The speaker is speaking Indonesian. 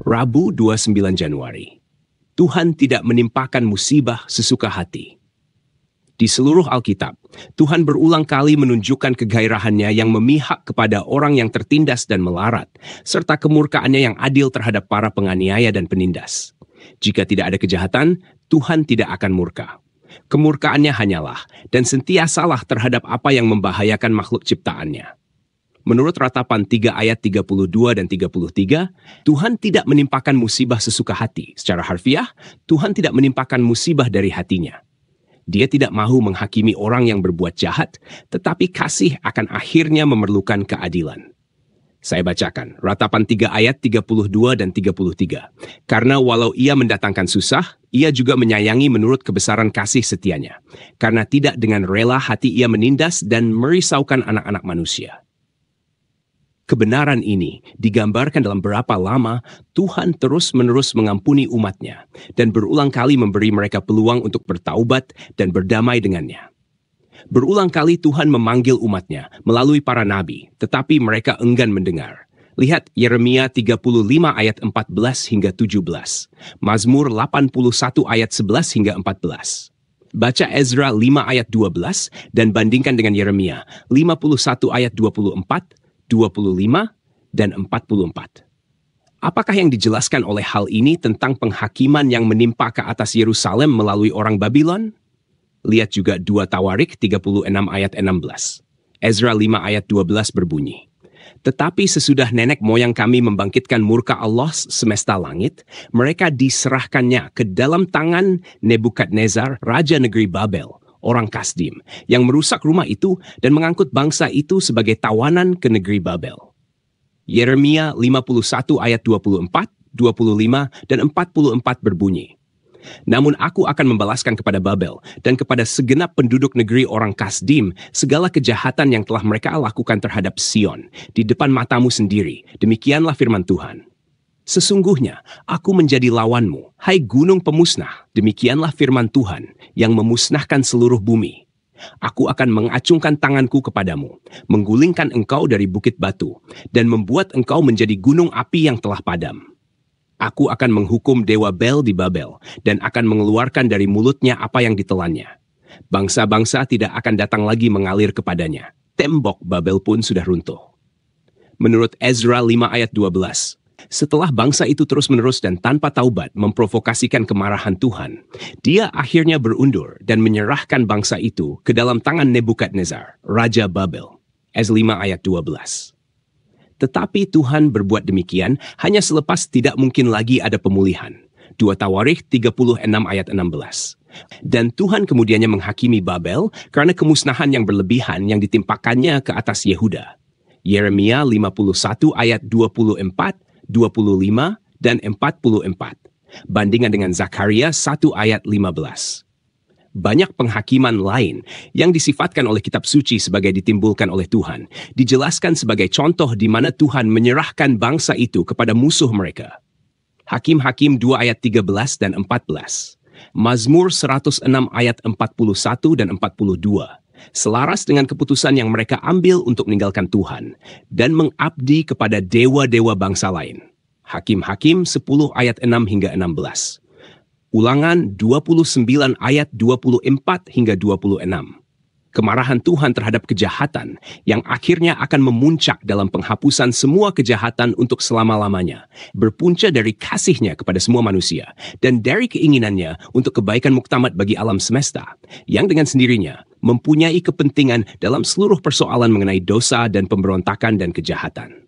Rabu 29 Januari. Tuhan tidak menimpakan musibah sesuka hati. Di seluruh Alkitab, Tuhan berulang kali menunjukkan kegairahannya yang memihak kepada orang yang tertindas dan melarat, serta kemurkaannya yang adil terhadap para penganiaya dan penindas. Jika tidak ada kejahatan, Tuhan tidak akan murka. Kemurkaannya hanyalah dan sentiasalah terhadap apa yang membahayakan makhluk ciptaannya. Menurut ratapan 3 ayat 32 dan 33, Tuhan tidak menimpakan musibah sesuka hati. Secara harfiah, Tuhan tidak menimpakan musibah dari hatinya. Dia tidak mahu menghakimi orang yang berbuat jahat, tetapi kasih akan akhirnya memerlukan keadilan. Saya bacakan, ratapan 3 ayat 32 dan 33. Karena walau ia mendatangkan susah, ia juga menyayangi menurut kebesaran kasih setianya. Karena tidak dengan rela hati ia menindas dan merisaukan anak-anak manusia. Kebenaran ini digambarkan dalam berapa lama Tuhan terus-menerus mengampuni umatnya dan berulang kali memberi mereka peluang untuk bertaubat dan berdamai dengannya. Berulang kali Tuhan memanggil umatnya melalui para nabi, tetapi mereka enggan mendengar. Lihat Yeremia 35 ayat 14 hingga 17, Mazmur 81 ayat 11 hingga 14. Baca Ezra 5 ayat 12 dan bandingkan dengan Yeremia 51 ayat 24, 25, dan 44. Apakah yang dijelaskan oleh hal ini tentang penghakiman yang menimpa ke atas Yerusalem melalui orang Babylon? Lihat juga 2 Tawarik 36 ayat 16. Ezra 5 ayat 12 berbunyi, tetapi sesudah nenek moyang kami membangkitkan murka Allah semesta langit, mereka diserahkannya ke dalam tangan Nebukadnezar, raja negeri Babel, orang Kasdim, yang merusak rumah itu dan mengangkut bangsa itu sebagai tawanan ke negeri Babel. Yeremia 51 ayat 24, 25, dan 44 berbunyi, namun aku akan membalaskan kepada Babel dan kepada segenap penduduk negeri orang Kasdim segala kejahatan yang telah mereka lakukan terhadap Sion di depan matamu sendiri. Demikianlah firman Tuhan. Sesungguhnya, aku menjadi lawanmu, hai gunung pemusnah. Demikianlah firman Tuhan, yang memusnahkan seluruh bumi. Aku akan mengacungkan tanganku kepadamu, menggulingkan engkau dari bukit batu, dan membuat engkau menjadi gunung api yang telah padam. Aku akan menghukum dewa Bel di Babel, dan akan mengeluarkan dari mulutnya apa yang ditelannya. Bangsa-bangsa tidak akan datang lagi mengalir kepadanya. Tembok Babel pun sudah runtuh. Menurut Ezra 5 ayat 12, setelah bangsa itu terus-menerus dan tanpa taubat memprovokasikan kemarahan Tuhan, dia akhirnya berundur dan menyerahkan bangsa itu ke dalam tangan Nebukadnezar, raja Babel. Ez 5 ayat 12. Tetapi Tuhan berbuat demikian hanya selepas tidak mungkin lagi ada pemulihan. 2 Tawarikh 36 ayat 16. Dan Tuhan kemudiannya menghakimi Babel karena kemusnahan yang berlebihan yang ditimpakannya ke atas Yehuda. Yeremia 51 ayat 24, 25, dan 44. Bandingan dengan Zakaria 1 ayat 15. Banyak penghakiman lain yang disifatkan oleh kitab suci sebagai ditimbulkan oleh Tuhan, dijelaskan sebagai contoh di mana Tuhan menyerahkan bangsa itu kepada musuh mereka. Hakim-Hakim 2 ayat 13 dan 14. Mazmur 106 ayat 41 dan 42. Selaras dengan keputusan yang mereka ambil untuk meninggalkan Tuhan dan mengabdi kepada dewa-dewa bangsa lain. Hakim-Hakim 10 ayat 6 hingga 16. Ulangan 29 ayat 24 hingga 26. Kemarahan Tuhan terhadap kejahatan yang akhirnya akan memuncak dalam penghapusan semua kejahatan untuk selama-lamanya, berpunca dari kasih-Nya kepada semua manusia dan dari keinginannya untuk kebaikan muktamad bagi alam semesta, yang dengan sendirinya mempunyai kepentingan dalam seluruh persoalan mengenai dosa dan pemberontakan dan kejahatan.